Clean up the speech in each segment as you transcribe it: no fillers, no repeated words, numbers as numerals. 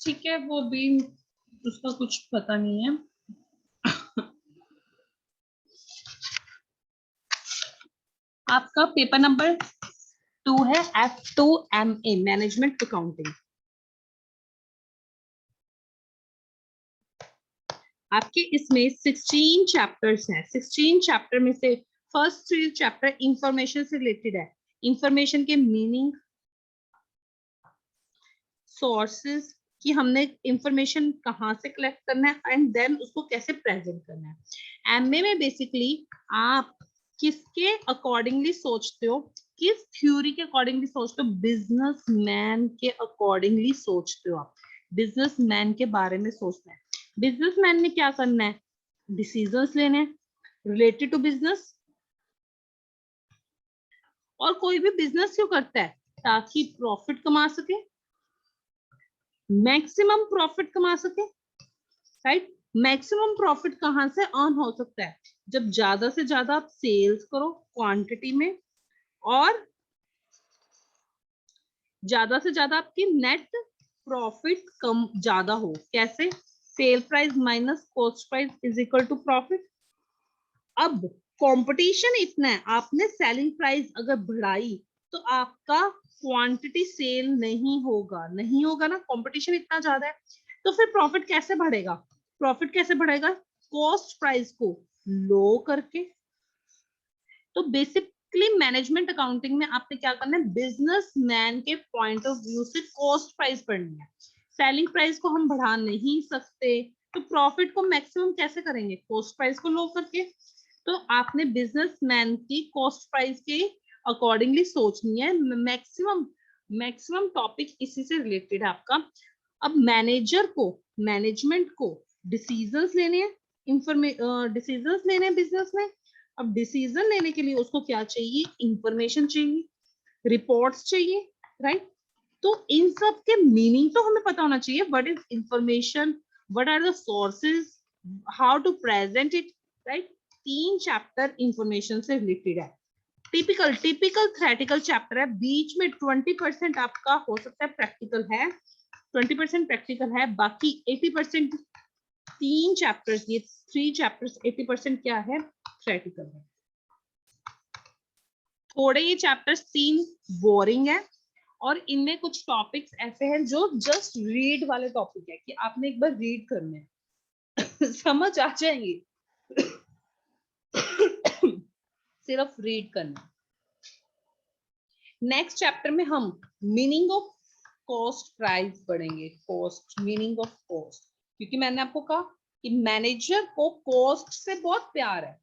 ठीक है, वो भी उसका कुछ पता नहीं है। आपका पेपर नंबर 2 है F2MA मैनेजमेंट अकाउंटिंग। आपके इसमें 16 चैप्टर्स हैं। 16 चैप्टर में से फर्स्ट 3 चैप्टर इंफॉर्मेशन से रिलेटेड है। इंफॉर्मेशन के मीनिंग, सोर्सेज कि हमने इंफॉर्मेशन कहाँ से कलेक्ट करना है एंड देन उसको कैसे प्रेजेंट करना है। एमए में बेसिकली आप किसके अकॉर्डिंगली सोचते हो, किस थ्योरी के अकॉर्डिंगली सोचते हो, बिजनेसमैन के अकॉर्डिंगली सोचते हो। आप बिजनेसमैन के बारे में सोचना है। बिजनेसमैन ने क्या करना है, डिसीजंस लेने हैं रिलेटेड टू बिजनेस। और कोई भी बिजनेस क्यों करता है, ताकि प्रॉफिट कमा सके, मैक्सिमम प्रॉफिट कमा सके, राइट। मैक्सिमम प्रॉफिट कहां से अर्न हो सकता है, जब ज्यादा से ज्यादा आप सेल्स करो क्वांटिटी में, और ज्यादा से ज्यादा आपकी नेट प्रॉफिट कम ज्यादा हो। कैसे, sale price minus cost price is equal to profit. अब कंपटीशन इतना है, आपने सेलिंग प्राइस अगर बढ़ाई तो आपका क्वांटिटी सेल नहीं होगा, नहीं होगा ना, कंपटीशन इतना ज्यादा है। तो फिर प्रॉफिट कैसे बढ़ेगा, प्रॉफिट कैसे बढ़ेगा, कॉस्ट प्राइस को लो करके। तो बेसिकली मैनेजमेंट अकाउंटिंग में आपने क्या करना है, बिजनेसमैन के पॉइंट ऑफ व्यू से कॉस्ट प्राइस पढ़नी है। सेलिंग प्राइस को हम बढ़ा नहीं सकते, तो प्रॉफिट को मैक्सिमम कैसे करेंगे, कॉस्ट प्राइस को लो करके। तो आपने बिजनेसमैन की कॉस्ट प्राइस के अकॉर्डिंगली सोचनी है। मैक्सिमम मैक्सिमम टॉपिक इसी से रिलेटेड है आपका। अब मैनेजर को, मैनेजमेंट को डिसीजंस लेने हैं, डिसीजंस लेने हैं बिजनेस में। अब डिसीजन लेने के लिए उसको क्या चाहिए, इंफॉर्मेशन चाहिए, रिपोर्ट्स चाहिए, राइट। तो इन सब के मीनिंग तो हमें पता होना चाहिए, what is information, what are the sources, how to present it, right. 3 chapter information से रिलेटेड है। टिपिकल थ्योरेटिकल चैप्टर है, बीच में 20% आपका हो सकता है प्रैक्टिकल है, 20% प्रैक्टिकल है, बाकी 80% 3 चैप्टर्स, ये 3 चैप्टर्स 80% क्या है, थ्योरेटिकल है। थोड़े ये चैप्टर्स 3 बोरिंग है, और इनमें कुछ टॉपिक्स ऐसे हैं जो जस्ट रीड वाले टॉपिक है, कि आपने एक बार रीड करने हैं समझ आ जाएंगे सिर्फ रीड करना। नेक्स्ट चैप्टर में हम मीनिंग ऑफ कॉस्ट प्राइस पढ़ेंगे, कॉस्ट, मीनिंग ऑफ कॉस्ट। क्योंकि मैंने आपको कहा कि मैनेजर को कॉस्ट से बहुत प्यार है,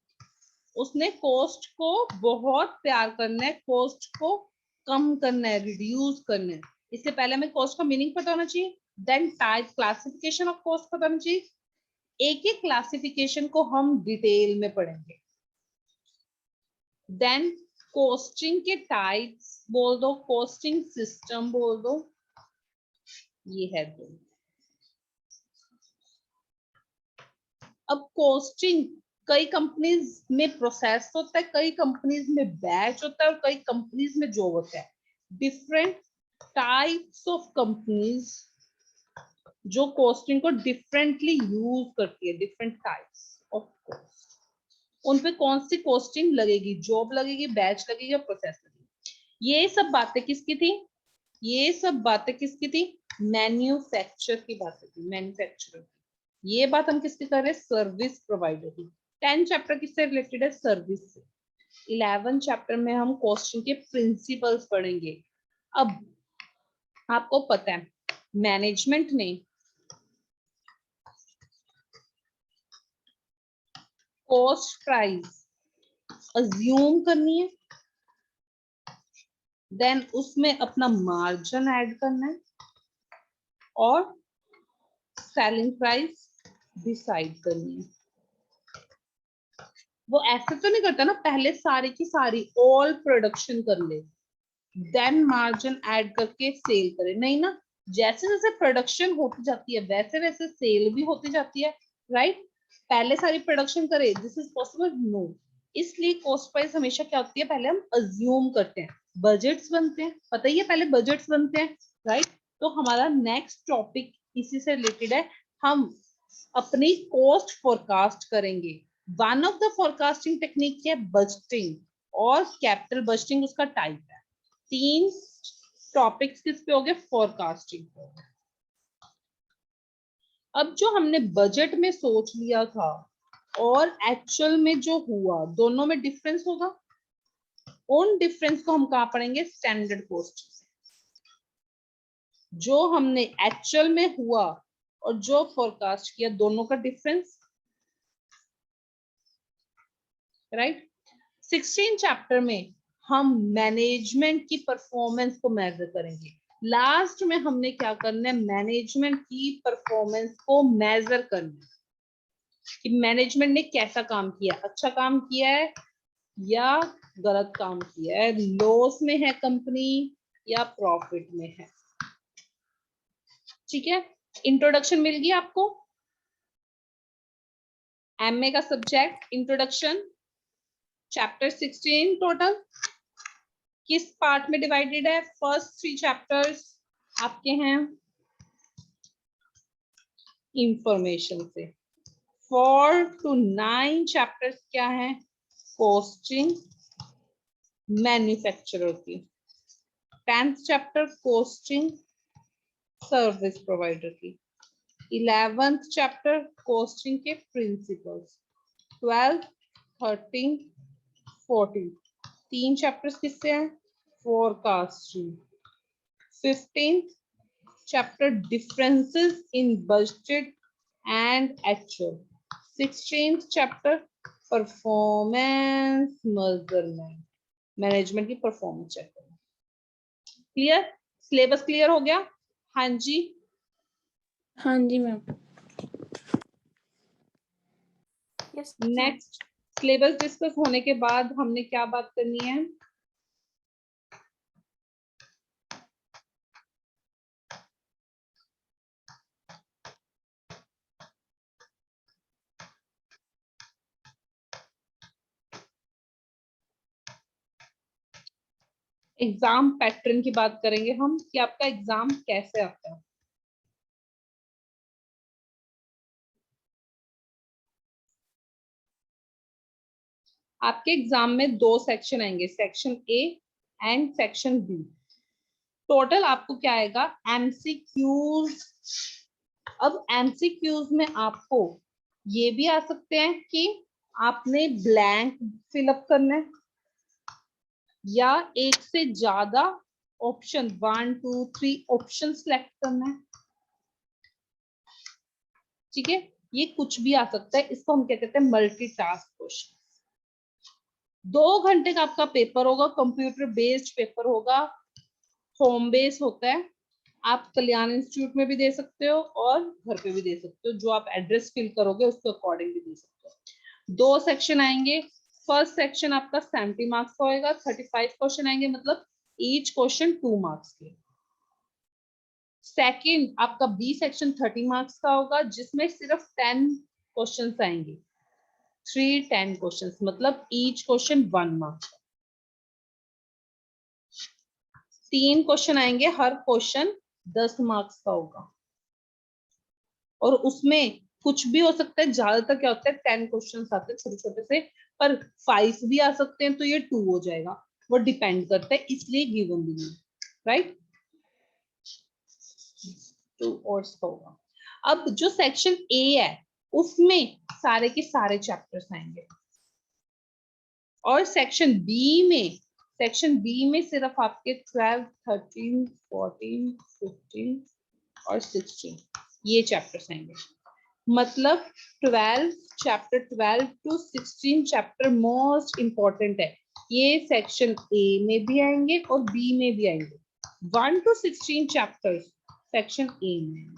उसने कॉस्ट को बहुत प्यार करना है, कॉस्ट को कम करना है, रिड्यूस करना है। इससे पहले हमें कॉस्ट का मीनिंग पता होना चाहिए, then type classification of cost पता होना चाहिए। एक एक क्लासिफिकेशन को हम डिटेल में पढ़ेंगे। देन कॉस्टिंग के टाइप्स बोल दो, कॉस्टिंग सिस्टम बोल दो, ये है दो। अब कॉस्टिंग कई कंपनीज में प्रोसेस होता है, कई कंपनीज में बैच होता है, और कई कंपनीज में जॉब होता है। डिफरेंट टाइप्स ऑफ कंपनीज जो कॉस्टिंग को डिफरेंटली यूज करती है, डिफरेंट टाइप्स ऑफ कॉस्ट। उन पे कौन सी कॉस्टिंग लगेगी, जॉब लगेगी, बैच लगेगी, या प्रोसेस लगेगी। ये सब बातें किसकी थी, ये सब बातें किसकी थी, मैन्युफैक्चर की बातें थी, मैन्युफैक्चरर। ये बात हम किसकी कर रहे हैं, सर्विस प्रोवाइडर की। 10 चैप्टर किससे रिलेटेड है, सर्विस से। 11 चैप्टर में हम कॉस्टिंग के प्रिंसिपल्स पढ़ेंगे। अब आपको पता है मैनेजमेंट ने कॉस्ट प्राइस अज्यूम करनी है, देन उसमें अपना मार्जिन ऐड करना है, और सेलिंग प्राइस डिसाइड करनी है। वो ऐसे तो नहीं करता ना, पहले सारी की सारी ऑल प्रोडक्शन कर ले, देन मार्जिन ऐड करके सेल करे, नहीं ना। जैसे जैसे प्रोडक्शन होती जाती है वैसे वैसे सेल भी होती जाती है, राइट। पहले सारी प्रोडक्शन करे, दिस इज पॉसिबल, नो। इसलिए कॉस्ट प्राइस हमेशा क्या होती है, पहले हम अज्यूम करते हैं, बजट्स बनते हैं, पता ही है पहले बजट्स बनते हैं, राइट। तो हमारा नेक्स्ट टॉपिक इसी से रिलेटेड है। हम अपनी कॉस्ट फोरकास्ट करेंगे। One of the forecasting technique है बजटिंग, और कैपिटल बजटिंग उसका टाइप है। 3 टॉपिक्स किस पे हो गए? फोरकास्टिंग पे। अब जो हमने बजट में सोच लिया था और एक्चुअल में जो हुआ, दोनों में डिफरेंस होगा। उन डिफरेंस को हम कहाँ पढ़ेंगे? Standard cost. जो हमने एक्चुअल में हुआ और जो फोरकास्ट किया, दोनों का डिफरेंस, राइट। 16 चैप्टर में हम मैनेजमेंट की परफॉर्मेंस को मेजर करेंगे। लास्ट में हमने क्या करना है? मैनेजमेंट की परफॉर्मेंस को मेजर करना है कि मैनेजमेंट ने कैसा काम किया, अच्छा काम किया है या गलत काम किया है, लॉस में है कंपनी या प्रॉफिट में है। ठीक है, इंट्रोडक्शन मिल गई आपको। एमए का सब्जेक्ट इंट्रोडक्शन, चैप्टर 16 टोटल किस पार्ट में डिवाइडेड है? फर्स्ट 3 चैप्टर्स आपके हैं इंफॉर्मेशन से। 4 to 9 चैप्टर्स क्या है? कॉस्टिंग मैन्युफैक्चरर की। 10th chapter costing service provider की। 11th चैप्टर कॉस्टिंग के प्रिंसिपल्स। 12th 13 14 3 चैप्टर्स किससे हैं? Forecasting. 15th chapter differences in budget and actual. 16th chapter performance measurement, management की परफॉर्मेंस चेक करना। क्लियर? सिलेबस क्लियर हो गया? हाँ जी, हाँ जी ma'am. Yes. Next syllabus discuss होने के बाद हमने क्या बात करनी है? एग्जाम पैटर्न की बात करेंगे हम कि आपका एग्जाम कैसे आता है। आपके एग्जाम में 2 सेक्शन आएंगे, section A and section B. Total आपको क्या आएगा? एमसीक्यूज। अब एमसीक्यूज में आपको ये भी आ सकते हैं कि आपने ब्लैंक फिलअप करना है या एक से ज्यादा ऑप्शन 1 2 3 ऑप्शन सेलेक्ट करना है। ठीक है, ये कुछ भी आ सकता है, इसको हम क्या कहते हैं? Multitask question. 2 घंटे का आपका पेपर होगा, कंप्यूटर बेस्ड पेपर होगा, होम बेस्ड होता है। आप कल्याण इंस्टीट्यूट में भी दे सकते हो और घर पे भी दे सकते हो, जो आप एड्रेस फिल करोगे उसके अकॉर्डिंग भी दे सकते हो। 2 सेक्शन आएंगे। फर्स्ट सेक्शन आपका 70 मार्क्स का होगा, 35 क्वेश्चन आएंगे, मतलब ईच क्वेश्चन 2 मार्क्स के। सेकंड आपका बी सेक्शन 30 मार्क्स का होगा, जिसमें सिर्फ 10 क्वेश्चन आएंगे। 3 10 क्वेश्चन, मतलब ईच क्वेश्चन 1 मार्क्स। 3 क्वेश्चन आएंगे, हर क्वेश्चन 10 मार्क्स का होगा, और उसमें कुछ भी हो सकता है। ज्यादातर क्या होता है? 10 क्वेश्चन आते हैं छोटे छोटे से, पर 5 भी आ सकते हैं, तो ये 2 हो जाएगा। वो डिपेंड करता है, इसलिए गिवन भी नहीं, राइट। 2 और होगा। अब जो सेक्शन ए है उसमें सारे के सारे चैप्टर्स आएंगे, और सेक्शन बी में सिर्फ आपके 12 13 14 15 और 16 ये चैप्टर्स आएंगे। मतलब 12 टू 16 चैप्टर मोस्ट इंपॉर्टेंट है। ये सेक्शन ए में भी आएंगे और बी में भी आएंगे। 1 to 16 चैप्टर्स सेक्शन ए में,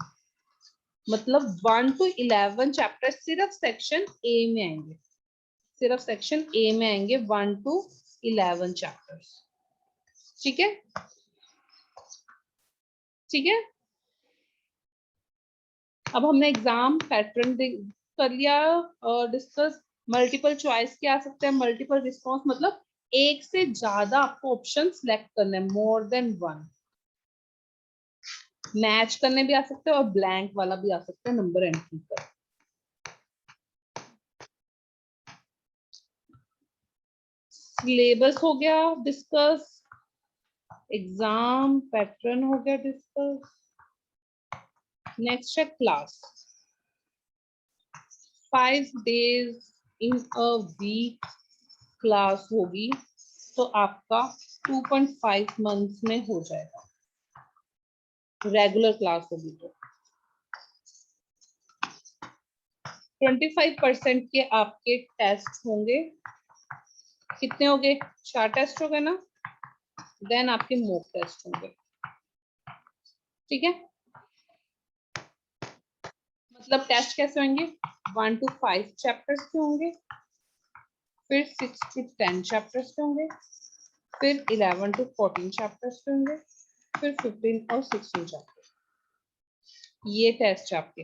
मतलब 1 to 11 चैप्टर सिर्फ सेक्शन ए में आएंगे। सिर्फ सेक्शन ए में आएंगे 1 to 11 चैप्टर्स। ठीक है, ठीक है। अब हमने एग्जाम पैटर्न कर लिया डिस्कस। मल्टीपल चॉइस क्या आ सकते हैं? मल्टीपल रिस्पॉन्स, मतलब एक से ज्यादा आपको ऑप्शन सिलेक्ट करना है, मोर देन 1। मैच करने भी आ सकते हैं और ब्लैंक वाला भी आ सकता है नंबर एंट्री पर। सिलेबस हो गया डिस्कस, एग्जाम पैटर्न हो गया डिस्कस। नेक्स्ट है class. 5 days in a week class होगी, तो आपका 2.5 मंथ्स में हो जाएगा, रेगुलर क्लास होगी तो। 25% के आपके टेस्ट होंगे। कितने हो गए? 4 टेस्ट हो गए ना। देन आपके मॉक टेस्ट होंगे, ठीक है। मतलब टेस्ट कैसे होंगे? 1 to 5 चैप्टर्स के होंगे, फिर 6 to 10 चैप्टर्स के होंगे, फिर 11 to 14 चैप्टर्स के होंगे, फिर 15 और 16 चैप्टर। ये टेस्ट आपके,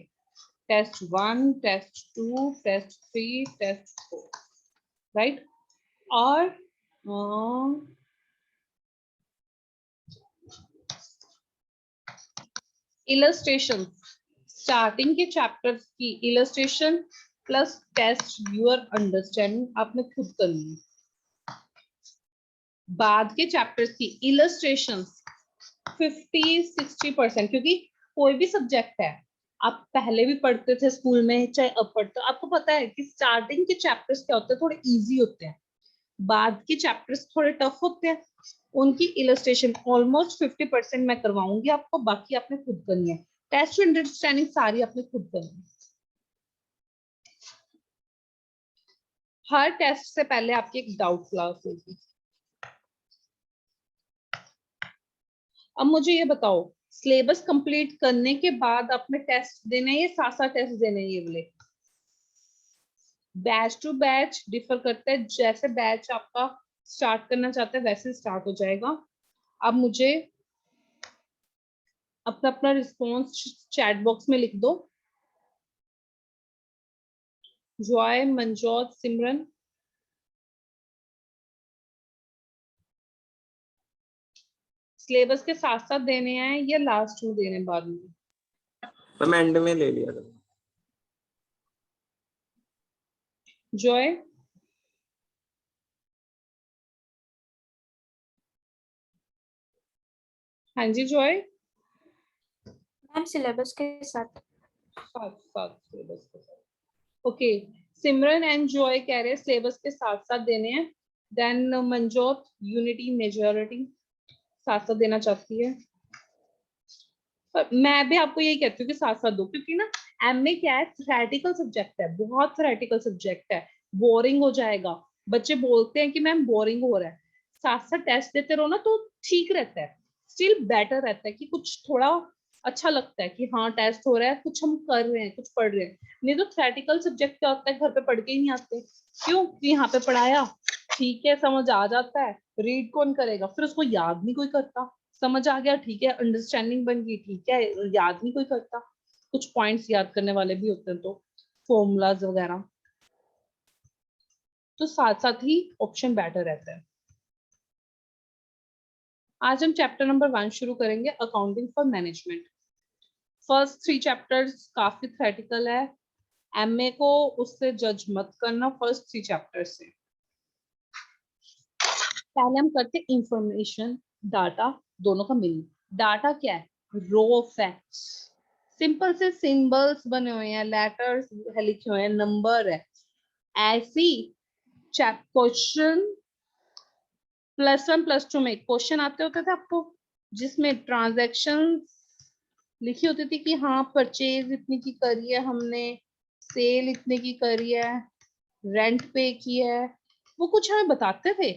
test 1, test 2, test 3, test 4, right. और इलस्ट्रेशन, स्टार्टिंग के चैप्टर्स की illustration plus test your understanding आपने खुद करनी है। बाद के चैप्टर्स की इलस्ट्रेशन 50-60%, क्योंकि कोई भी सब्जेक्ट है, आप पहले भी पढ़ते थे स्कूल में चाहे अब पढ़ते हो, आपको पता है कि स्टार्टिंग के चैप्टर्स क्या होते हैं, थोड़े इजी होते हैं, बाद के चैप्टर्स थोड़े टफ होते हैं। उनकी इलस्ट्रेशन ऑलमोस्ट 50% मैं करवाऊंगी आपको, बाकी आपने खुद करनी है। टेस्ट अंडरस्टैंडिंग सारी आपने खुद करनी है। हर टेस्ट से पहले आपकी एक डाउट क्लास होगी। अब मुझे ये बताओ, सिलेबस कंप्लीट करने के बाद आपने टेस्ट देने हैं, ये साथ साथ टेस्ट देने हैं? ये वाले बैच टू बैच डिफर करता है, जैसे बैच आपका स्टार्ट करना चाहते हैं वैसे स्टार्ट हो जाएगा। अब मुझे अपना अपना रिस्पॉन्स चैट बॉक्स में लिख दो। जॉय, मनजोत, सिमरन। सिलेबस के साथ साथ देने हैं या लास्ट में देने बाद में? मैम एंड में ले लिया था। जॉय, हाँ जी जॉय। मैम सिलेबस के साथ। साथ साथ सिलेबस के साथ, ओके। सिमरन एंड जॉय कह रहे हैं सिलेबस के साथ साथ देने हैं। देन मनजोत यूनिटी मेजॉरिटी साथ साथ देना चाहती है। पर मैं भी आपको यही कहती हूँ कि साथ साथ दो, क्योंकि ना एमए क्या है, थ्योरेटिकल सब्जेक्ट है, बहुत थ्योरेटिकल सब्जेक्ट है, बोरिंग हो जाएगा। बच्चे बोलते हैं कि मैम बोरिंग हो रहा है। साथ साथ टेस्ट देते रहो ना तो ठीक रहता है, स्टिल बेटर रहता है कि कुछ थोड़ा अच्छा लगता है कि हाँ टेस्ट हो रहा है, कुछ हम कर रहे हैं, कुछ पढ़ रहे हैं। नहीं तो थ्योरेटिकल सब्जेक्ट क्या होता है, घर पे पढ़ के ही नहीं आते। क्यों? कि यहाँ पे पढ़ाया, ठीक है, समझ आ जाता है, रीड कौन करेगा, फिर उसको याद नहीं कोई करता। समझ आ गया, ठीक है, अंडरस्टैंडिंग बन गई, ठीक है, याद नहीं कोई करता। कुछ पॉइंट्स याद करने वाले भी होते हैं, तो फॉर्मूलाज वगैरह, तो साथ साथ ही ऑप्शन बेटर रहता है। आज हम चैप्टर नंबर 1 शुरू करेंगे, accounting for management. First 3 chapters काफी थ्योरेटिकल है, एमए को उससे जज मत करना फर्स्ट 3 चैप्टर से। पहले हम करते हैं इंफॉर्मेशन डाटा, दोनों का मिल। डाटा क्या है? रो फैक्ट्स, सिंपल से सिंबल्स बने हुए हैं, लेटर्स लिखे हुए हैं, नंबर है, ऐसी क्वेश्चन +1 +2 में क्वेश्चन आते होते थे आपको, जिसमें ट्रांजैक्शन लिखी होती थी कि हाँ परचेज इतनी की करी है हमने, सेल इतने की करी है, रेंट पे की है, वो कुछ हमें बताते थे।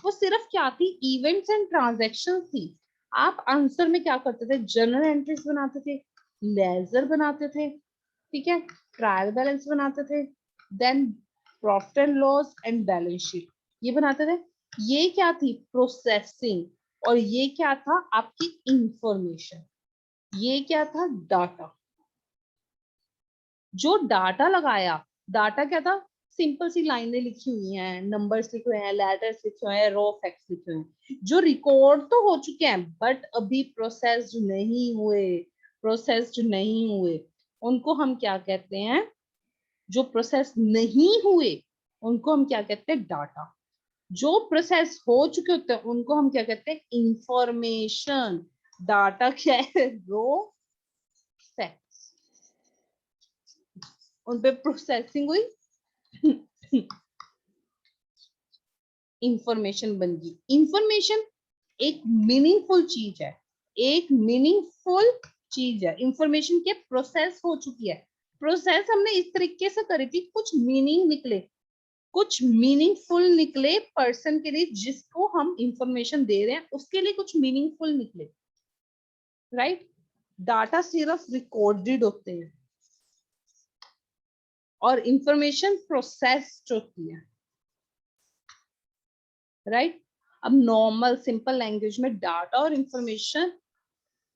वो सिर्फ क्या थी? इवेंट्स एंड ट्रांजैक्शन थी। आप आंसर में क्या करते थे? जर्नल एंट्रीज बनाते थे, लेजर बनाते थे, ठीक है, ट्रायल बैलेंस बनाते थे, then profit and loss and balance sheet ये बनाते थे। ये क्या थी? प्रोसेसिंग। और ये क्या था? आपकी इंफॉर्मेशन। ये क्या था? डाटा। जो डाटा लगाया, डाटा क्या था? सिंपल सी लाइनें लिखी हुई हैं, नंबर्स लिखे हुए हैं, लेटर्स लिखे हुए हैं, रो फैक्ट्स लिखे हुए हैं, जो रिकॉर्ड तो हो चुके हैं बट अभी प्रोसेस्ड नहीं हुए, प्रोसेस्ड नहीं हुए उनको हम क्या कहते हैं, जो प्रोसेस नहीं हुए उनको हम क्या कहते हैं, डाटा। जो प्रोसेस हो चुके होते हैं उनको हम क्या कहते हैं, इंफॉर्मेशन। डाटा क्या है, रो फैक्ट्स, उन पे प्रोसेसिंग हुई, इंफॉर्मेशन बन गई। इंफॉर्मेशन एक मीनिंगफुल चीज है, एक मीनिंगफुल चीज है। इंफॉर्मेशन के प्रोसेस हो चुकी है, प्रोसेस हमने इस तरीके से करी थी, कुछ मीनिंग निकले, कुछ मीनिंगफुल निकले पर्सन के लिए जिसको हम इंफॉर्मेशन दे रहे हैं, उसके लिए कुछ मीनिंगफुल निकले, राइट। डाटा सिर्फ रिकॉर्डेड होते हैं और इंफॉर्मेशन प्रोसेस्ड होती है, राइट। अब नॉर्मल सिंपल लैंग्वेज में डाटा और इंफॉर्मेशन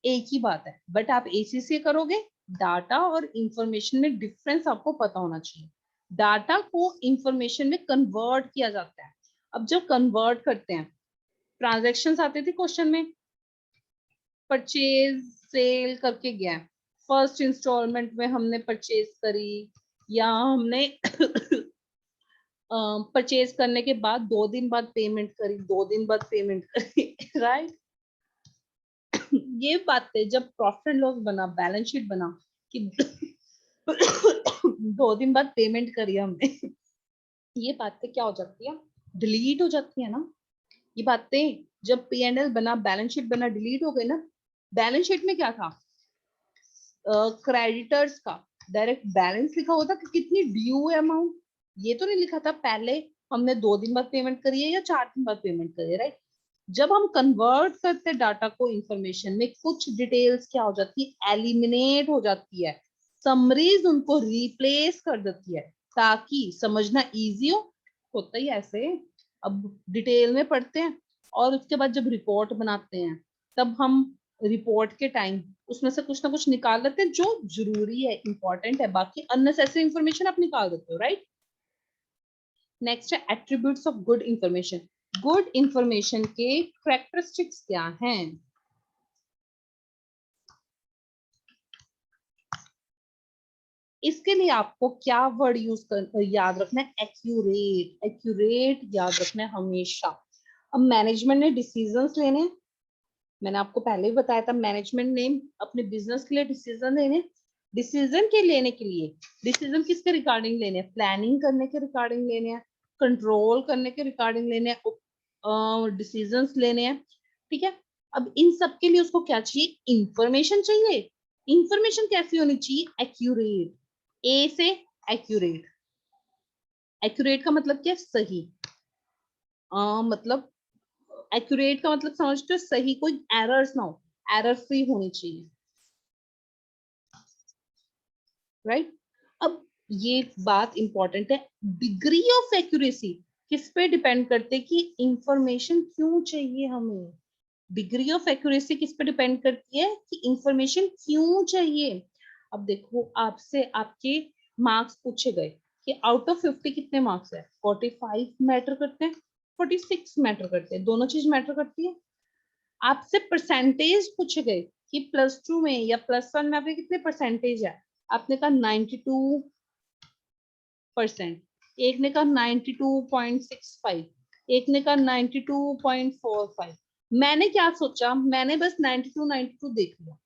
एक ही बात है, बट आप एसीसी करोगे, डाटा और इंफॉर्मेशन में डिफरेंस आपको पता होना चाहिए। डाटा को इंफॉर्मेशन में कन्वर्ट किया जाता है। अब जब कन्वर्ट करते हैं, ट्रांजैक्शंस आते थे क्वेश्चन में, परचेज सेल करके गया, फर्स्ट इंस्टॉलमेंट में हमने परचेज करी, या हमने परचेज करने के बाद 2 दिन बाद पेमेंट करी, 2 दिन बाद पेमेंट करी, राइट। ये बातें जब प्रॉफिट एंड लॉस बना, बैलेंस शीट बना कि 2 दिन बाद पेमेंट करी हमने, ये बातें क्या हो जाती है, डिलीट हो जाती है ना। ये बातें जब P&L बना, बैलेंस शीट बना, डिलीट हो गई ना। बैलेंस शीट में क्या था, क्रेडिटर्स का डायरेक्ट बैलेंस लिखा होता कि कितनी ड्यू है अमाउंट, ये तो नहीं लिखा था पहले हमने 2 दिन बाद पेमेंट करी है या 4 दिन बाद पेमेंट करी है, राइट। जब हम कन्वर्ट करते डाटा को इंफॉर्मेशन में, कुछ डिटेल्स क्या हो जाती है, एलिमिनेट हो जाती है, समरीज उनको रिप्लेस कर देती है ताकि समझना इजी हो। होता ही ऐसे। अब डिटेल में पढ़ते हैं और उसके बाद जब रिपोर्ट बनाते हैं, तब हम रिपोर्ट के टाइम उसमें से कुछ ना कुछ निकाल लेते हैं जो जरूरी है, इंपॉर्टेंट है, बाकी अननेसेसरी इंफॉर्मेशन आप निकाल देते हो, राइट। नेक्स्ट है attributes of good information. Good information के कैरेक्टरिस्टिक्स क्या हैं? इसके लिए आपको क्या वर्ड याद रखना है, एक्यूरेट। एक्यूरेट याद रखना है हमेशा। अब मैनेजमेंट ने डिसीजंस लेने हैं, मैंने आपको पहले ही बताया था, मैनेजमेंट ने अपने बिजनेस के लिए डिसीजन लेने, डिसीजन के लेने के लिए, डिसीजन किसके रिगार्डिंग लेने हैं, प्लानिंग करने के रिगार्डिंग लेने हैं, कंट्रोल करने के रिगार्डिंग लेने हैं, डिसीजंस लेने हैं, ठीक है। अब इन सब के लिए उसको क्या चाहिए, इंफॉर्मेशन चाहिए। इंफॉर्मेशन कैसी होनी चाहिए, एक्यूरेट। ए से एक्यूरेट। एक्यूरेट का मतलब क्या है, सही। मतलब एक्यूरेट का मतलब समझते हो, सही, कोई एरर्स ना हो, एरर फ्री होनी चाहिए, राइट। अब ये बात इंपॉर्टेंट है, डिग्री ऑफ एक्यूरेसी किस पे डिपेंड करते कि इंफॉर्मेशन क्यों चाहिए हमें। डिग्री ऑफ एक्यूरेसी किस पे डिपेंड करती है कि इंफॉर्मेशन क्यों चाहिए। अब देखो, आपसे आपके मार्क्स पूछे गए कि आउट ऑफ 50 कितने मार्क्स है, 45 मैटर करते हैं, 46 मैटर करते हैं, दोनों चीज मैटर करती है। आपसे परसेंटेज पूछे गए कि +2 में या +1 में आपके कितने परसेंटेज है, आपने कहा 92%, एक ने कहा 92.65, एक ने कहा 92.45। मैंने क्या सोचा, मैंने बस 92 देख लिया,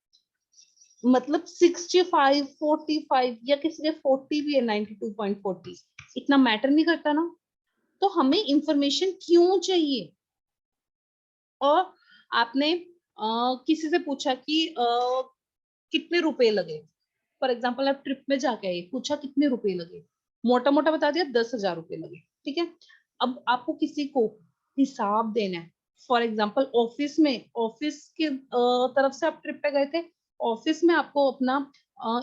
मतलब 65 45 या किसी के 40 भी है, 92.40, इतना मैटर नहीं करता ना। तो हमें इंफॉर्मेशन क्यों चाहिए। और आपने किसी से पूछा कि कितने रुपए लगे, फॉर एग्जाम्पल आप ट्रिप में जाके आए, पूछा कितने रुपए लगे, मोटा मोटा बता दिया 10,000 रुपए लगे, ठीक है। अब आपको किसी को हिसाब देना है, फॉर एग्जाम्पल ऑफिस में, ऑफिस की तरफ से आप ट्रिप पे गए थे, ऑफिस में आपको अपना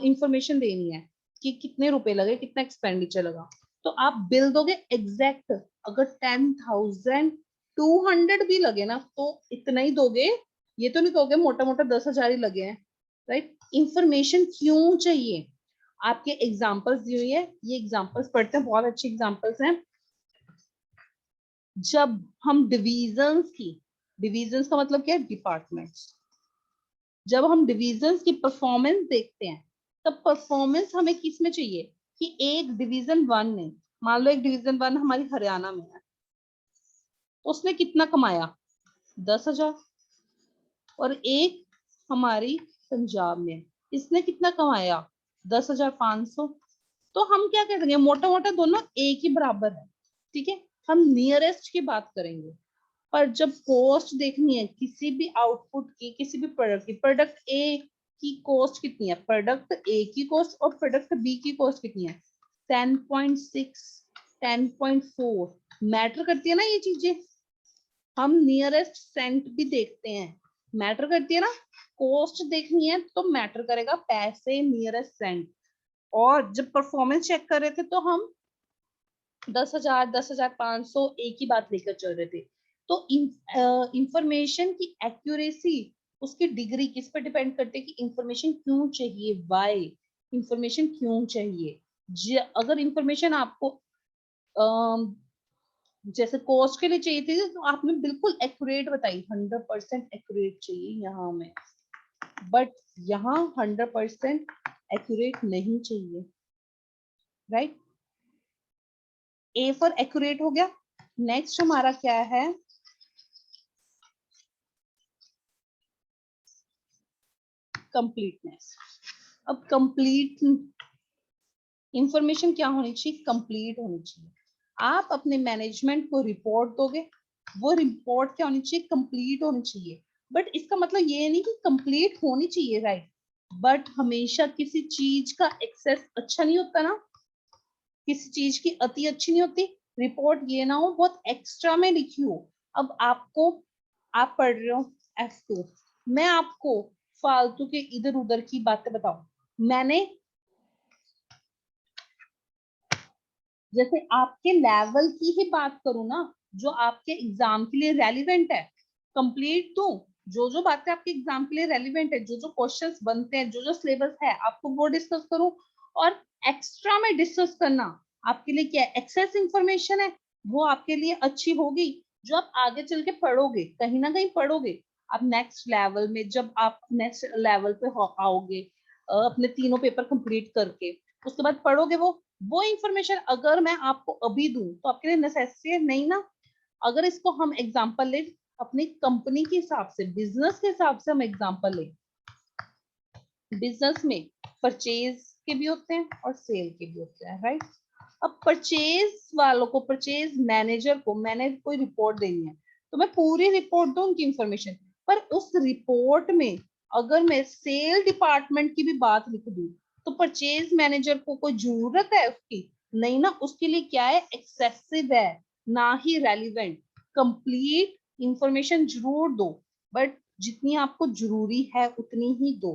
इंफॉर्मेशन देनी है कि कितने रुपए लगे, कितना एक्सपेंडिचर लगा, तो आप बिल दोगे एग्जैक्ट। अगर 10,200 भी लगे ना तो इतना ही दोगे, ये तो नहीं दोगे मोटा मोटा 10,000 ही लगे हैं, राइट। इंफॉर्मेशन क्यों चाहिए, आपके एग्जांपल्स दी हुई है, ये एग्जांपल्स पढ़ते हैं, बहुत अच्छे एग्जांपल्स हैं। जब हम डिविजन्स का मतलब क्या है, डिपार्टमेंट्स, जब हम डिविजन्स की परफॉर्मेंस देखते हैं तब परफॉर्मेंस हमें किस में चाहिए कि एक डिवीजन 1 ने, मान लो एक डिवीजन 1 हमारी हरियाणा में है, तो उसने कितना कमाया 10,000, और एक हमारी पंजाब में, इसने कितना कमाया 10,500। तो हम क्या करेंगे, मोटा मोटा दोनों एक ही बराबर है, ठीक है। हम नियरेस्ट की बात करेंगे, पर जब कॉस्ट देखनी है किसी भी आउटपुट की, किसी भी प्रोडक्ट की, प्रोडक्ट ए की कॉस्ट कितनी है, प्रोडक्ट ए की कॉस्ट और प्रोडक्ट बी की कॉस्ट कितनी है, 10.6, 10.4, मैटर करती है ना ये चीजें। हम नियरेस्ट सेंट भी देखते हैं, मैटर करती है ना। कॉस्ट देखनी है तो मैटर करेगा पैसे नियरेस्ट सेंट। और जब परफॉर्मेंस चेक कर रहे थे तो हम 10,000, 10,500 एक ही बात लेकर चल रहे थे। तो इंफॉर्मेशन की एक्यूरेसी, उसकी डिग्री किस पर डिपेंड करती है कि इंफॉर्मेशन क्यों चाहिए, वाई इंफॉर्मेशन क्यों चाहिए। अगर इंफॉर्मेशन आपको जैसे कॉस्ट के लिए चाहिए थी तो आपने बिल्कुल एक्यूरेट बताई, 100% एक्यूरेट चाहिए यहाँ हमें, बट यहाँ 100% एक्यूरेट नहीं चाहिए, राइट। ए फॉर एक्यूरेट हो गया। नेक्स्ट हमारा क्या है, कंप्लीटनेस। अब कंप्लीट इंफॉर्मेशन क्या होनी चाहिए, कंप्लीट होनी चाहिए। आप अपने मैनेजमेंट को रिपोर्ट दोगे, वो रिपोर्ट क्या होनी चाहिए, कंप्लीट होनी चाहिए। बट इसका मतलब ये नहीं कि कंप्लीट होनी चाहिए, राइट, बट हमेशा किसी चीज का एक्सेस अच्छा नहीं होता ना, किसी चीज की अति अच्छी नहीं होती। रिपोर्ट ये ना हो बहुत एक्स्ट्रा में लिखी हो। अब आपको, आप पढ़ रहे हो F2, मैं आपको फालतू के इधर उधर की बातें बताऊं, मैंने जैसे आपके लेवल की ही बात करूं ना, जो आपके एग्जाम के लिए रेलिवेंट है, कंप्लीट दूं, जो जो बातें आपके एग्जाम के लिए रेलिवेंट है, जो जो क्वेश्चंस बनते हैं, जो जो सिलेबस है, आपको वो डिस्कस करूं। और एक्स्ट्रा में डिस्कस करना आपके लिए क्या है, एक्सेस इंफॉर्मेशन है, वो आपके लिए अच्छी होगी, जो आप आगे चल के पढ़ोगे, कहीं ना कहीं पढ़ोगे। आप नेक्स्ट लेवल में, जब आप नेक्स्ट लेवल पे आओगे, अपने तीनों पेपर कंप्लीट करके, उसके बाद पढ़ोगे वो इंफॉर्मेशन अगर मैं आपको अभी दूं तो आपके लिए नेसेसरी नहीं ना। अगर इसको हम एग्जांपल ले, अपनी कंपनी के हिसाब से, बिजनेस के हिसाब से हम एग्जांपल ले, बिजनेस में परचेज के भी होते हैं और सेल के भी होते हैं, राइट। अब परचेज वालों को, परचेज मैनेजर को मैंने कोई रिपोर्ट देनी है, तो मैं पूरी रिपोर्ट दूं उनकी इंफॉर्मेशन, पर उस रिपोर्ट में अगर मैं सेल डिपार्टमेंट की भी बात लिख दूं तो परचेज मैनेजर को कोई जरूरत है उसकी, नहीं ना। उसके लिए क्या है, एक्सेसिव है, ना ही रेलिवेंट। कंप्लीट इंफॉर्मेशन जरूर दो, बट जितनी आपको जरूरी है उतनी ही दो।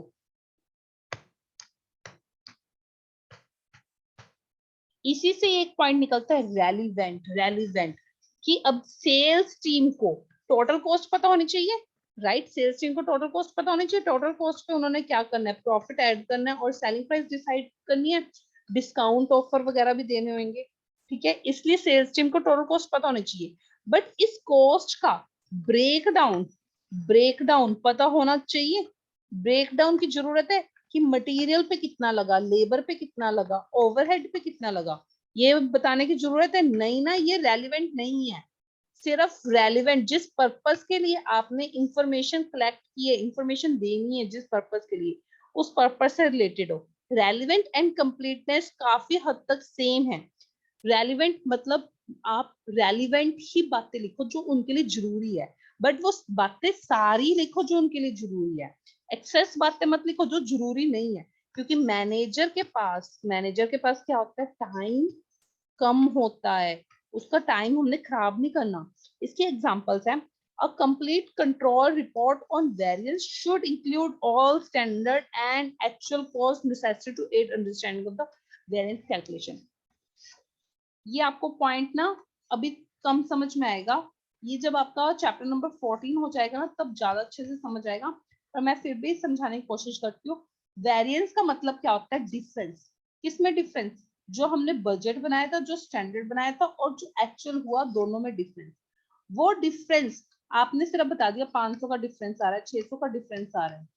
इसी से एक पॉइंट निकलता है रेलिवेंट, रेलिवेंट कि अब सेल्स टीम को टोटल कॉस्ट पता होनी चाहिए, राइट। सेल्स टीम को टोटल कॉस्ट पता होनी चाहिए, टोटल कॉस्ट पे उन्होंने क्या करना है, प्रॉफिट ऐड करना है और सेलिंग प्राइस डिसाइड करनी है, डिस्काउंट ऑफर वगैरह भी देने होंगे, ठीक है। इसलिए सेल्स टीम को टोटल कॉस्ट पता होनी चाहिए, बट इस कॉस्ट का ब्रेकडाउन, ब्रेकडाउन पता होना चाहिए। ब्रेकडाउन की जरूरत है कि मटेरियल पे कितना लगा, लेबर पे कितना लगा, ओवरहेड पे कितना लगा, ये बताने की जरूरत है नहीं ना। ये रेलिवेंट नहीं है। सिर्फ रेलिवेंट जिस पर्पस के लिए आपने इंफॉर्मेशन कलेक्ट की है, इंफॉर्मेशन देनी है जिस पर्पस के लिए, उस पर्पस से रिलेटेड हो। रेलिवेंट एंड कंप्लीटनेस काफी हद तक सेम है। रेलिवेंट मतलब आप रेलिवेंट ही बातें लिखो जो उनके लिए जरूरी है, बट वो बातें सारी लिखो जो उनके लिए जरूरी है। एक्सेस बातें मत लिखो जो जरूरी नहीं है, क्योंकि मैनेजर के पास क्या होता है, टाइम कम होता है, उसका टाइम हमने खराब नहीं करना। इसके एग्जांपल्स हैं, a complete control report on variance should include all standard and actual cost necessary to aid understanding of the variance calculation। ये आपको पॉइंट ना अभी कम समझ में आएगा, ये जब आपका चैप्टर नंबर 14 हो जाएगा ना तब ज्यादा अच्छे से समझ आएगा, पर मैं फिर भी समझाने की कोशिश करती हूँ। वेरिएंस का मतलब क्या होता है, डिफरेंस। किसमें डिफरेंस, जो हमने बजट बनाया था, जो स्टैंडर्ड बनाया था और जो एक्चुअल हुआ, दोनों में डिफरेंस। वो डिफरेंस आपने सिर्फ बता दिया 500 का डिफरेंस आ रहा है, 600 का डिफरेंस आ रहा है,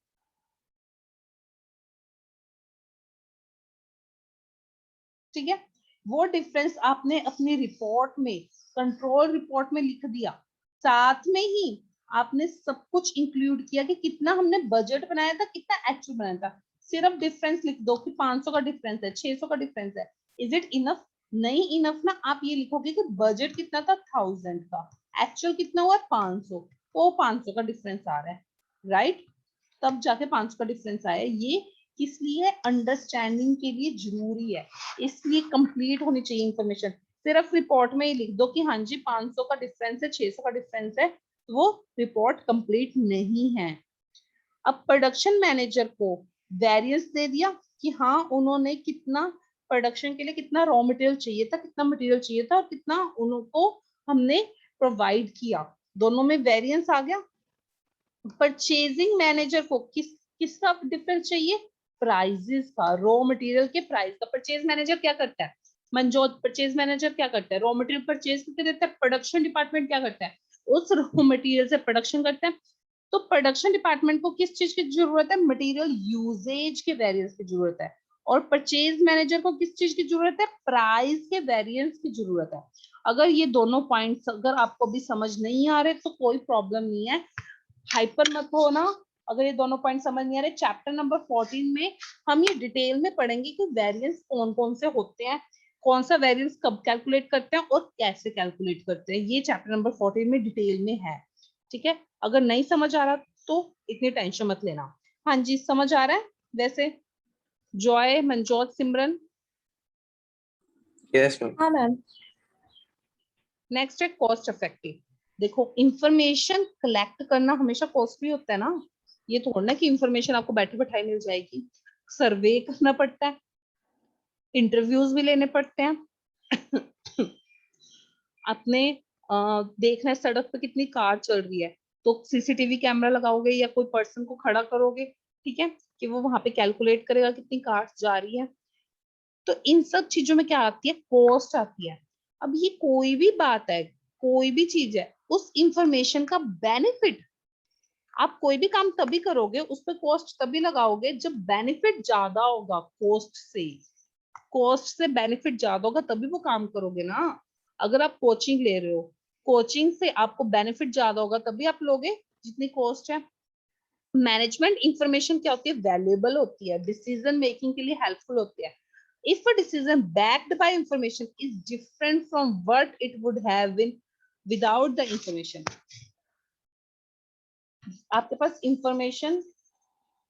ठीक है, वो डिफरेंस आपने अपनी रिपोर्ट में, कंट्रोल रिपोर्ट में लिख दिया, साथ में ही आपने सब कुछ इंक्लूड किया कि कितना हमने बजट बनाया था, कितना एक्चुअल बनाया था। सिर्फ डिफरेंस लिख दो कि 500 का डिफरेंस है, 600 का डिफरेंस है, इज इट इनफ? नहीं इनफ ना। आप ये लिखोगे कि बजट कितना था 1000 का, एक्चुअल कितना हुआ 500, तो 500 का डिफरेंस आ रहा है, राइट? तब जाके 500 का डिफरेंस आया। ये किस लिए? अंडरस्टैंडिंग के लिए जरूरी है, इसलिए कंप्लीट होनी चाहिए इंफॉर्मेशन। सिर्फ रिपोर्ट में ही लिख दो कि हाँ जी 500 का डिफरेंस है, 600 का डिफरेंस है, तो वो रिपोर्ट कंप्लीट नहीं है। अब प्रोडक्शन मैनेजर को वेरिएंस दे दिया कि हाँ उन्होंने कितना प्रोडक्शन के लिए कितना रॉ मटेरियल चाहिए था, कितना मटेरियल चाहिए था, और कितना उनको हमने प्रोवाइड किया, दोनों में वेरिएंस आ गया। परचेजिंग मैनेजर को किसका डिफरेंस चाहिए? प्राइजेस का, रॉ मटेरियल के प्राइस का। परचेज मैनेजर क्या करता है? मनजोत, परचेज मैनेजर क्या करता है? रॉ मटेरियल परचेज करके देता है। प्रोडक्शन डिपार्टमेंट क्या करता है? उस रॉ मटेरियल से प्रोडक्शन करता है। तो प्रोडक्शन डिपार्टमेंट को किस चीज की जरूरत है? मटेरियल यूजेज के वेरिएंस की जरूरत है। और परचेज मैनेजर को किस चीज की जरूरत है? प्राइस के वेरिएंस की जरूरत है। अगर ये दोनों पॉइंट्स अगर आपको भी समझ नहीं आ रहे तो कोई प्रॉब्लम नहीं है, हाइपर मत हो ना। अगर ये दोनों पॉइंट समझ नहीं आ रहे, चैप्टर नंबर 14 में हम ये डिटेल में पढ़ेंगे कि वेरिएंस कौन कौन से होते हैं, कौन सा वेरिएंस कब कैलकुलेट करते हैं और कैसे कैलकुलेट करते हैं। ये चैप्टर नंबर 14 में डिटेल में है, ठीक है? अगर नहीं समझ आ रहा तो इतनी टेंशन मत लेना। हाँ जी, समझ आ रहा है वैसे? जॉय, मनजोत, सिमरन? Yes, ma'am. हाँ मैम। नेक्स्ट है कॉस्ट इफेक्टिव। देखो, इंफॉर्मेशन कलेक्ट करना हमेशा कॉस्टली होता है ना। ये थोड़ा ना कि इंफॉर्मेशन आपको बैठे बैठाई मिल जाएगी। सर्वे करना पड़ता है, इंटरव्यूज भी लेने पड़ते हैं। अपने देखना है सड़क पे कितनी कार चल रही है, तो सीसीटीवी कैमरा लगाओगे या कोई पर्सन को खड़ा करोगे, ठीक है, कि वो वहां पे कैलकुलेट करेगा कितनी कार जा रही है। तो इन सब चीजों में क्या आती है? कॉस्ट आती है। अब ये कोई भी बात है, कोई भी चीज है, उस इंफॉर्मेशन का बेनिफिट, आप कोई भी काम तभी करोगे, उस पर कॉस्ट तभी लगाओगे जब बेनिफिट ज्यादा होगा कॉस्ट से। कॉस्ट से बेनिफिट ज्यादा होगा तभी वो काम करोगे ना। अगर आप कोचिंग ले रहे हो, कोचिंग से आपको बेनिफिट ज्यादा होगा तभी आप लोगे जितनी कॉस्ट है। मैनेजमेंट इंफॉर्मेशन क्या होती है? वैल्यूएबल होती है, डिसीजन मेकिंग के लिए हेल्पफुल होती है। If a decision backed by information is different from what it would have been without the information. आपके पास इंफॉर्मेशन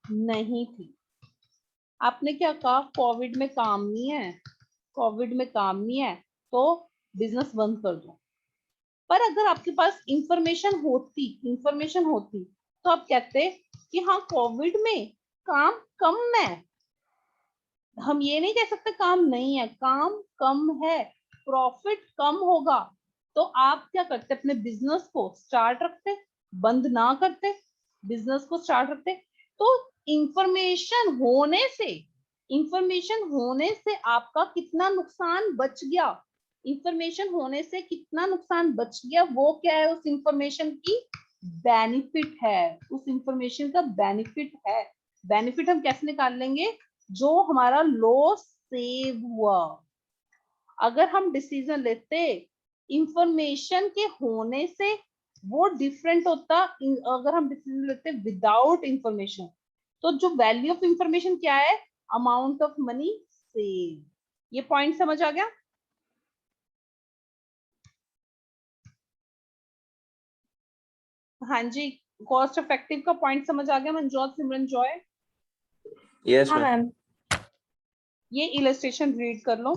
नहीं थी, आपने क्या कहा? कोविड में काम नहीं है, कोविड में काम नहीं है तो बिजनेस बंद कर दो। पर अगर आपके पास इंफॉर्मेशन होती तो आप कहते कि हाँ कोविड में काम कम है। हम ये नहीं कह सकते काम नहीं है, काम कम है, प्रॉफिट कम होगा, तो आप क्या करते? अपने बिजनेस को स्टार्ट रखते, बंद ना करते, बिजनेस को स्टार्ट रखते। तो इंफॉर्मेशन होने से इंफॉर्मेशन होने से आपका कितना नुकसान बच गया, इंफॉर्मेशन होने से कितना नुकसान बच गया, वो क्या है? उस इंफॉर्मेशन की बेनिफिट है, उस इंफॉर्मेशन का बेनिफिट है। बेनिफिट हम कैसे निकाल लेंगे? जो हमारा लॉस सेव हुआ। अगर हम डिसीजन लेते इंफॉर्मेशन के होने से, वो डिफरेंट होता। अगर हम डिसीजन लेते विदाउट इंफॉर्मेशन, तो जो वैल्यू ऑफ इंफॉर्मेशन क्या है? Amount of money save. ये पॉइंट समझ आ गया? हाँ जी, कॉस्ट इफेक्टिव का पॉइंट समझ आ गया मनजोत, सिमरन, जॉय? Yes, हाँ ma'am. मैम। ये इलस्ट्रेशन रीड कर लो।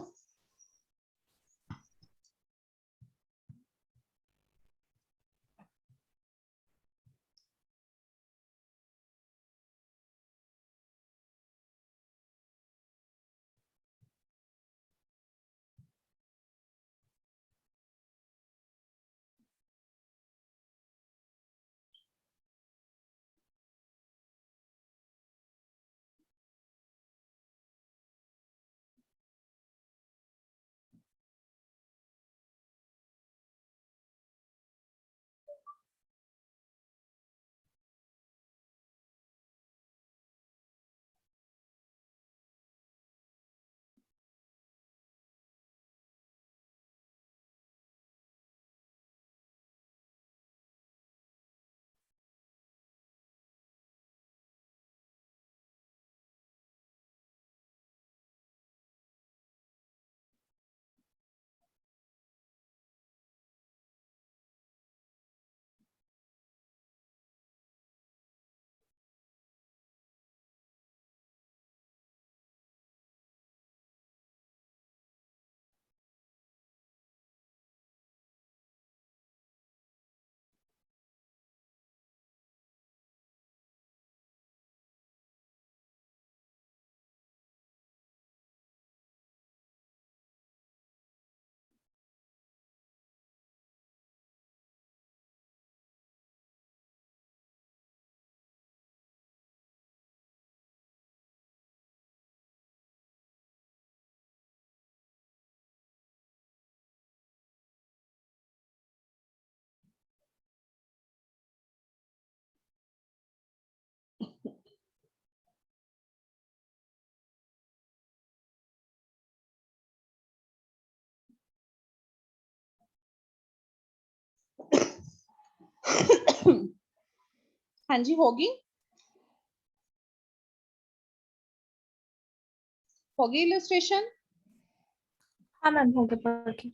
हाँ जी, होगी इलस्ट्रेशन। हाँ मैम, हो गया पढ़ के।